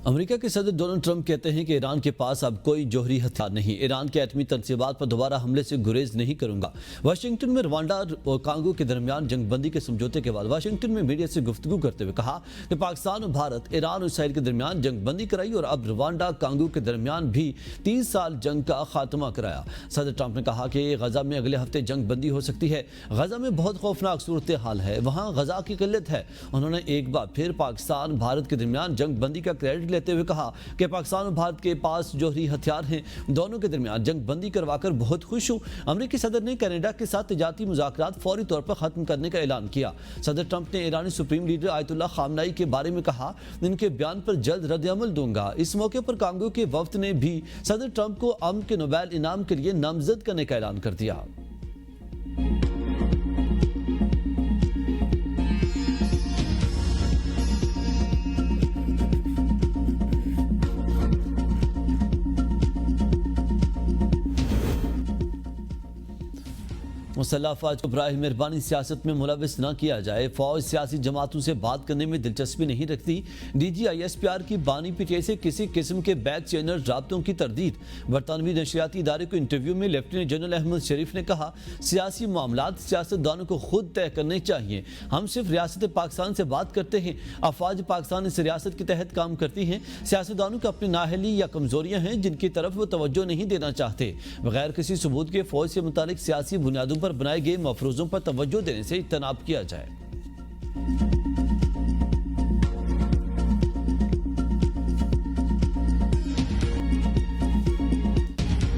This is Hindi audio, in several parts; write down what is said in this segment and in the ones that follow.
अमेरिका के सदर डोनाल्ड ट्रंप कहते हैं कि ईरान के पास अब कोई जौहरी हथियार नहीं। ईरान के एटमी तनसीबात पर दोबारा हमले से गुरेज नहीं करूंगा। वाशिंगटन में रवांडा और कांगो के दरमियान जंगबंदी के समझौते के बाद वाशिंगटन में मीडिया से गुफ्तगू करते हुए कहा कि पाकिस्तान और भारत ईरान और इसराइल के दरमियान जंगबंदी कराई और अब रवांडा कांगो के दरमियान भी 30 साल जंग का खात्मा कराया। सदर ट्रंप ने कहा कि गजा में अगले हफ्ते जंगबंदी हो सकती है। गजा में बहुत खौफनाक सूरत हाल है, वहाँ गजा की किल्लत है। उन्होंने एक बार फिर पाकिस्तान भारत के दरमियान जंगबंदी का क्रेडिट लेते हुए कहा कि पाकिस्तान और भारत के पास जौहरी हथियार हैं। दोनों के दरमियान जंग बंदी करवाकर बहुत खुश हूं। अमेरिकी सदर ने कनाडा के साथ तिजारती मुज़ाकरात फौरी तौर पर खत्म करने का ऐलान किया। सदर ट्रंप ने ईरानी सुप्रीम लीडर आयतुल्लाह खामनाई के बारे में कहा, इनके बयान पर जल्द रद्द-ए-अमल दूंगा। इस मौके पर कांगो के वफ्द ने भी सदर ट्रंप को अमन के नोबेल इनाम के लिए नामजद करने का ऐलान कर दिया। मुसल्लह अफवाज को बराह मेहरबानी सियासत में मुलविस न किया जाए। फौज सियासी जमातों से बात करने में दिलचस्पी नहीं रखती। DGISPR की बानी पीटीआई से किसी किस्म के बैक चैनल राब्तों की तरदीद। बरतानवी नशरियाती इदारे को इंटरव्यू में लेफ्टिनेंट जनरल अहमद शरीफ ने कहा, सियासी मामलात सियासतदानों को खुद तय करने चाहिए। हम सिर्फ रियासत पाकिस्तान से बात करते हैं। अफवाज पाकिस्तान इस रियासत के तहत काम करती हैं। सियासतदानों को अपनी नाअहली या कमजोरियां हैं जिनकी तरफ वो तवज्जो नहीं देना चाहते। बगैर किसी सबूत के फौज से मुतालिक सियासी बुनियादों पर बनाए गए मफरूजों पर तवज्जो देने से इज्तनाब किया जाए।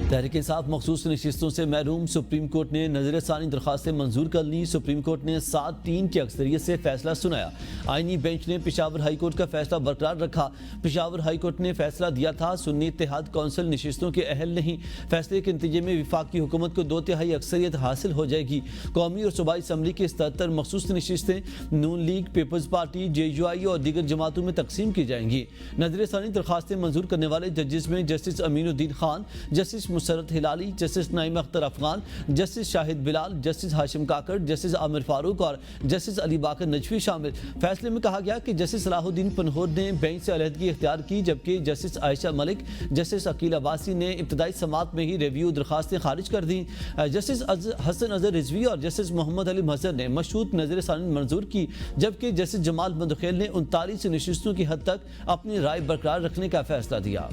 तहरीक इंसाफ मखसूस नशिस्तों से महरूम। सुप्रीम कोर्ट ने नजरसानी दरखास्तें मंजूर कर ली। सुप्रीम कोर्ट ने 7-3 की अक्सरियत से फैसला सुनाया। आईनी बेंच ने पेशावर हाई कोर्ट का फैसला बरकरार रखा। पेशावर हाई कोर्ट ने फैसला दिया था, सुन्नी इत्तेहाद कौंसिल नशिस्तों के अहल नहीं। फैसले के नतीजे में विफाकी हुकूमत को 2/3 अक्सरियत हासिल हो जाएगी। कौमी और सूबाई असम्बली की 77 मखसूस नशिस्तें नून लीग, पीपल्स पार्टी, JUI और दीगर जमातों में तकसीम की जाएंगी। नजरसानी दरखास्तें मंजूर करने वाले जजेस में justice Aminuddin Khan, justice Musarrat Hilali, justice Naeem Akhtar Afghan, justice Shahid Bilal, justice Hashim Kakar, justice Aamir Farooq और जस्टिस अली बाकर नजफी शामिल। फैसले में कहा गया कि जस्टिस सलाहुद्दीन पनहोर ने बेंच से अलहदगी इख्तियार की, जबकि जस्टिस आयशा मलिक, जस्टिस अकील अब्बासी ने इब्तदाई समात में ही रिव्यू दरखास्तें खारिज कर दी। जस्टिस हसन अजहर रिजवी और जस्टिस मोहम्मद अली महजर ने मशरूत नजरसानी मंजूर की, जबकि जस्टिस जमाल बंदखेल ने 39 नशिस्तों की हद तक अपनी राय बरकरार रखने का फैसला दिया।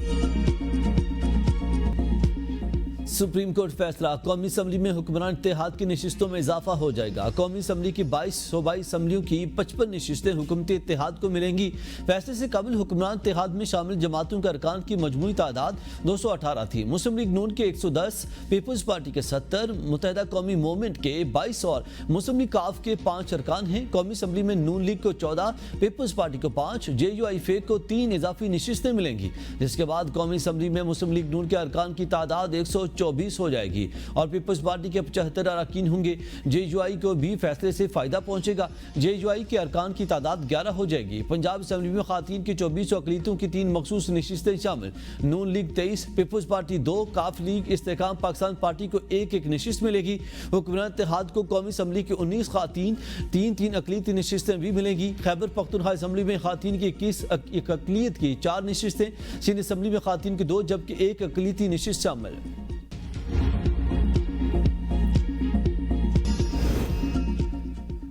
सुप्रीम कोर्ट फैसला, कौमी असम्बली में हुक्मरान इत्तेहाद की नशिस्तों में इजाफा हो जाएगा। कौमी असम्बली की 22 सूबाई असम्बलियों की 55 नशिस्तें हुकूमती इत्तेहाद को मिलेंगी। फैसले से कबल हुक्मरान इत्तेहाद में शामिल जमातों के अरकान की मजमूई तादाद 218 थी। मुस्लिम लीग नून के 110, पीपल्स पार्टी के 70, मुत्तहिदा कौमी मूवमेंट के 22 और मुस्लिम लीग काफ के 5 अरकान हैं। कौमी असम्बली में नून लीग को 14, पीपल्स पार्टी को 5, JUI फेक को 3 इजाफी नशिस्तें मिलेंगी, जिसके बाद कौमी असम्बली में मुस्लिम लीग नून के अरकान की तादाद 124 हो जाएगी और पीपल्स पार्टी के 75 अरकान होंगे। JUI को भी फैसले से फायदा पहुंचेगा। JUI के अरकान की तादाद 11 हो जाएगी। पंजाब असम्बली में खातीन की 24 और अकलीतों की 3 मखसूस नशिस्तें शामिल। नून लीग 23, पीपल्स पार्टी 2, काफ लीग इस्तेकाम पाकिस्तान पार्टी को 1-1 नशिस्त मिलेगी। हुक्मरान इत्तेहाद को कौमी असम्बली की 19 खातीन, 3-3 अकलीती नशिस्तें भी मिलेंगी। खैबर पख्तूनख्वा असम्बली में खातीन की 21, एक अकलीत की 4 नशिस्तें। सिंध असम्बली में खातीन की 2 जबकि 1 अकलीती नशिस्त शामिल।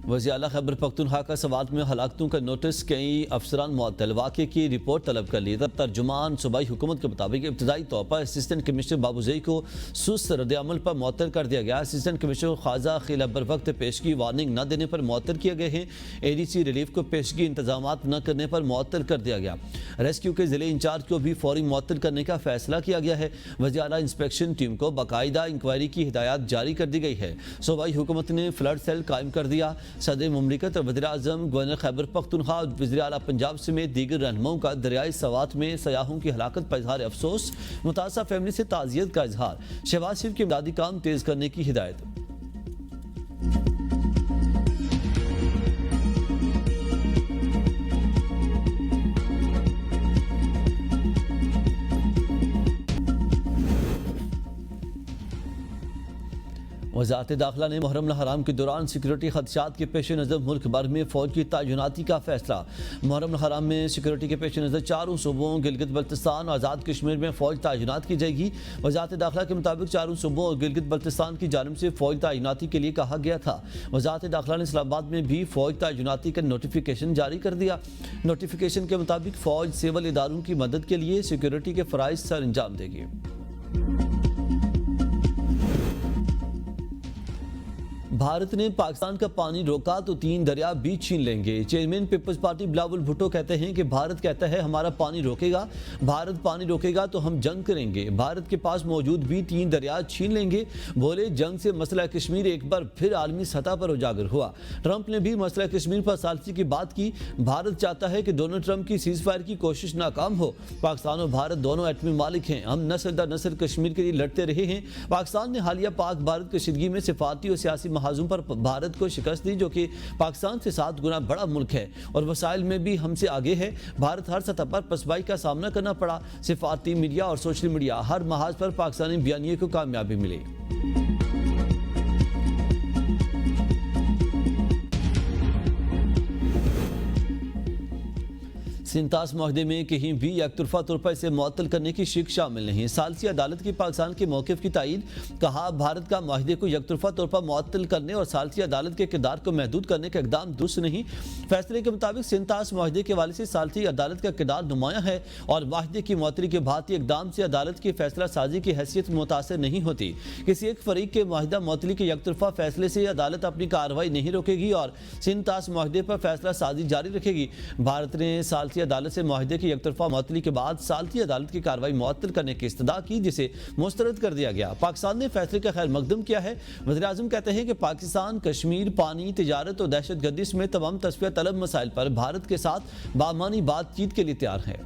वज़ीर आला खैबर पख्तूनख्वा का सवात में हलाकतों का नोटिस, कई अफसरान मुअत्तल। वाक़े की रिपोर्ट तलब कर ली। तब तर्जुमान सूबाई हुकूमत के मुताबिक इब्तदाई तौर पर असिस्टेंट कमिश्नर बाबूज़ई को सुस्त रद्द-ए-अमल पर मुअत्तल कर दिया गया। असिस्टेंट कमिश्नर ख्वाजा खिला बर वक्त पेशगी वार्निंग न देने पर मुअत्तल किए गए हैं। ADC रिलीफ को पेशगी इंतजामात न करने पर मुअत्तल कर दिया गया। रेस्क्यू के ज़िले इंचार्ज को भी फौरी मुअत्तल करने का फैसला किया गया है। वज़ीर आला इंस्पेक्शन टीम को बाकायदा इंक्वायरी की हिदायत जारी कर दी गई है। सूबाई हुकूमत ने फ्लड सेल कायम कर दिया। सदर मुमलिकत और वज़ीर आज़म, गवर्नर खैबर पख्तूनख्वा, वज़ीर आला पंजाब समेत दीगर रहनुमाओं का दरियाई सवात में सयाहों की हलाकत पर इज़हार अफसोस। मुतासर फैमिली से ताज़ियत का इजहार। शहबाज शरीफ के इमदादी काम तेज़ करने की हिदायत। वज़ारत दाखिला ने मुहर्रम हराम के दौरान सिक्योरिटी खदशात के पेश नज़र मुल्क भर में फ़ौज की तैनाती का फैसला। मुहर्रम हराम में सिक्योरिटी के पेश नज़र चारों सूबों गिलगित बल्तिस्तान और आज़ाद कश्मीर में फ़ौज तैनात की जाएगी। वज़ारत दाखिला के मुताबिक चारों सूबों और गिलगित बल्तिस्तान की जानिब से फ़ौज तैनाती के लिए कहा गया था। वज़ारत दाखिला ने इस्लामाबाद में भी फ़ौज तैनाती का नोटिफिकेशन जारी कर दिया। नोटिफिकेशन के मुताबिक फ़ौज सिविल इदारों की मदद के लिए सिक्योरिटी के फ़राइज़ सर अंजाम देगी। भारत ने पाकिस्तान का पानी रोका तो 3 दरिया भी छीन लेंगे। Chairman Peoples Party Bilawal Bhutto कहते हैं कि भारत कहता है हमारा पानी रोकेगा, भारत पानी रोकेगा तो हम जंग करेंगे, भारत के पास मौजूद भी 3 दरिया छीन लेंगे। बोले जंग से मसला कश्मीर एक बार फिर आलमी सतह पर उजागर हुआ। ट्रंप ने भी मसला कश्मीर पर सालसी की बात की। भारत चाहता है कि डोनाल्ड ट्रंप की सीज फायर की कोशिश नाकाम हो। पाकिस्तान और भारत दोनों एटमी मालिक हैं, हम नस्ल दर नस्ल कश्मीर के लिए लड़ते रहे हैं। पाकिस्तान ने हालिया पाक भारत कशीदगी में सिफारती और सियासी महाजों पर भारत को शिकस्त दी, जो कि पाकिस्तान से 7 गुना बड़ा मुल्क है और वसाइल में भी हमसे आगे है। भारत हर सतह पर पसबाई का सामना करना पड़ा। सिफारती मीडिया और सोशल मीडिया हर महाज पर पाकिस्तानी बयानिए को कामयाबी मिली। सिंतास माहदे में कहीं भी एकतरफा तौर पर इसे मुअत्तल करने की शिक शामिल नहीं। सालसी अदालत की पाकिस्तान के मौक़िफ़ की तायीद। कहा भारत का माहदे को एकतरफा तौर पर मुअत्तल करने और सालसी अदालत के किरदार को महदूद करने का इक़दाम दुरुस्त नहीं। फैसले के मुताबिक सिंतास माहदे के हवाले से सालसी अदालत का किरदार नुमायां है और माहदे की मुअत्तली के भारतीय इक़दाम से अदालत की फैसला साजी की हैसियत मुतासर नहीं होती। किसी एक फरीक के माहिदा मुअत्तली के एकतरफा फैसले से अदालत अपनी कार्रवाई नहीं रोकेगी और सिंतास माहदे पर फैसला साजी जारी रखेगी। भारत ने सालसी अदालत से माहिदे की एकतरफा मुअत्तली के बाद सालसी अदालत की कार्रवाई मुअत्तल करने की इस्तदा की, जिसे मुस्तरद कर दिया गया। पाकिस्तान ने फैसले का खैर मकदम किया है। वज़ीर आज़म कहते हैं कि पाकिस्तान कश्मीर, पानी, तिजारत और दहशतगर्दी समेत तमाम तस्फिया तलब मसाइल पर भारत के साथ बामानी बातचीत के लिए तैयार है।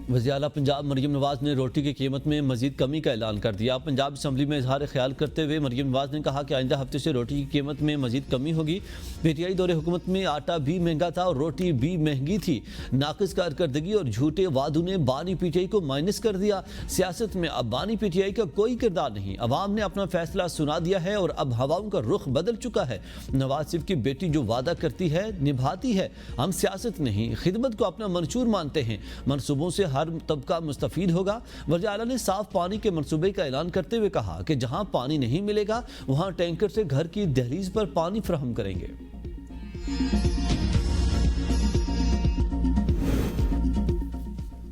वज़ीर आला पंजाब मरियम नवाज ने रोटी की कीमत में मजीद कमी का ऐलान कर दिया। पंजाब असम्बली में इजहार ख्याल करते हुए मरियम नवाज ने कहा कि आइंदा हफ्ते से रोटी की कीमत में मजीद कमी होगी। पीटीआई दौरे हुकूमत में आटा भी महंगा था और रोटी भी महंगी थी। नाक़िस कारकर्दगी और झूठे वादों ने बानी पीटीआई को माइनस कर दिया। सियासत में अब बानी पीटीआई का कोई किरदार नहीं। अवाम ने अपना फैसला सुना दिया है और अब हवाओं का रुख बदल चुका है। नवाज सिर्फ की बेटी जो वादा करती है निभाती है। हम सियासत नहीं, खिदमत को अपना मंशूर मानते हैं। मनसूबों से हर तबका मुस्तफीद होगा। वज़ीर आला ने साफ पानी के मनसूबे का ऐलान करते हुए कहा कि जहां पानी नहीं मिलेगा वहां टैंकर से घर की दहलीज पर पानी फराहम करेंगे।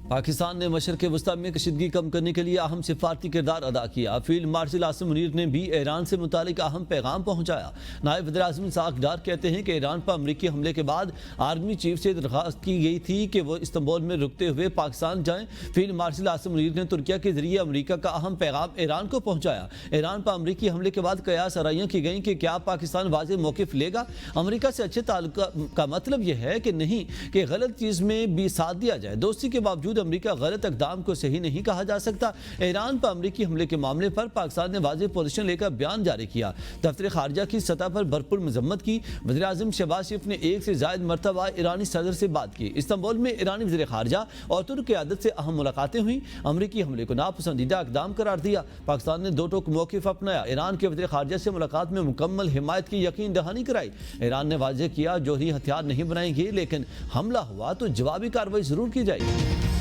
पाकिस्तान ने मशरक़ वस्ता में कशीदगी कम करने के लिए अहम सिफारती किरदार अदा किया। फील्ड मार्शल आसिम मुनीर ने भी ईरान से मुतालिक अहम पैगाम पहुँचाया। नायब वज़ीर आज़म इसहाक़ डार कहते हैं कि ईरान पर अमरीकी हमले के बाद आर्मी चीफ से दरख्वास्त की गई थी कि वो इस्तांबुल में रुकते हुए पाकिस्तान जाएँ। फील्ड मार्शल आसिम मुनीर ने तुर्किया के जरिए अमरीका का अहम पैगाम ईरान को पहुँचाया। ईरान पर अमरीकी हमले के बाद कयास आराइयाँ की गई कि क्या पाकिस्तान वाज़ेह मौक़िफ़ लेगा। अमरीका से अच्छे ताल्लुक़ का मतलब यह है कि नहीं कि गलत चीज़ में भी साथ दिया जाए। दोस्ती के बावजूद अमरीका गलत इक़दाम को सही नहीं कहा जा सकता। ईरान पर अमरीकी हमले के मामले पर पाकिस्तान ने वाज़ेह पोजीशन लेकर बयान जारी किया। दफ्तर खारजा की सतह पर भरपूर मजम्मत की। वज़ीर आज़म शहबाज शरीफ ने 1 से ज़ायद मरतबा ईरानी सदर से बात की। इस्तांबुल में ईरानी वज़ीर खारजा और तुर्क क़यादत से अहम मुलाकातें हुई। अमरीकी हमले को नापसंदीदा इक़दाम करार दिया। पाकिस्तान ने दो टोक मौक़िफ़ अपनाया। ईरान के वज़ीर खारजा से मुलाकात में मुकम्मल हिमायत की यकीन दहानी कराई। ईरान ने वाज़ेह किया जोहरी हथियार नहीं बनाएंगे, लेकिन हमला हुआ तो जवाबी कार्रवाई ज़रूर की जाएगी।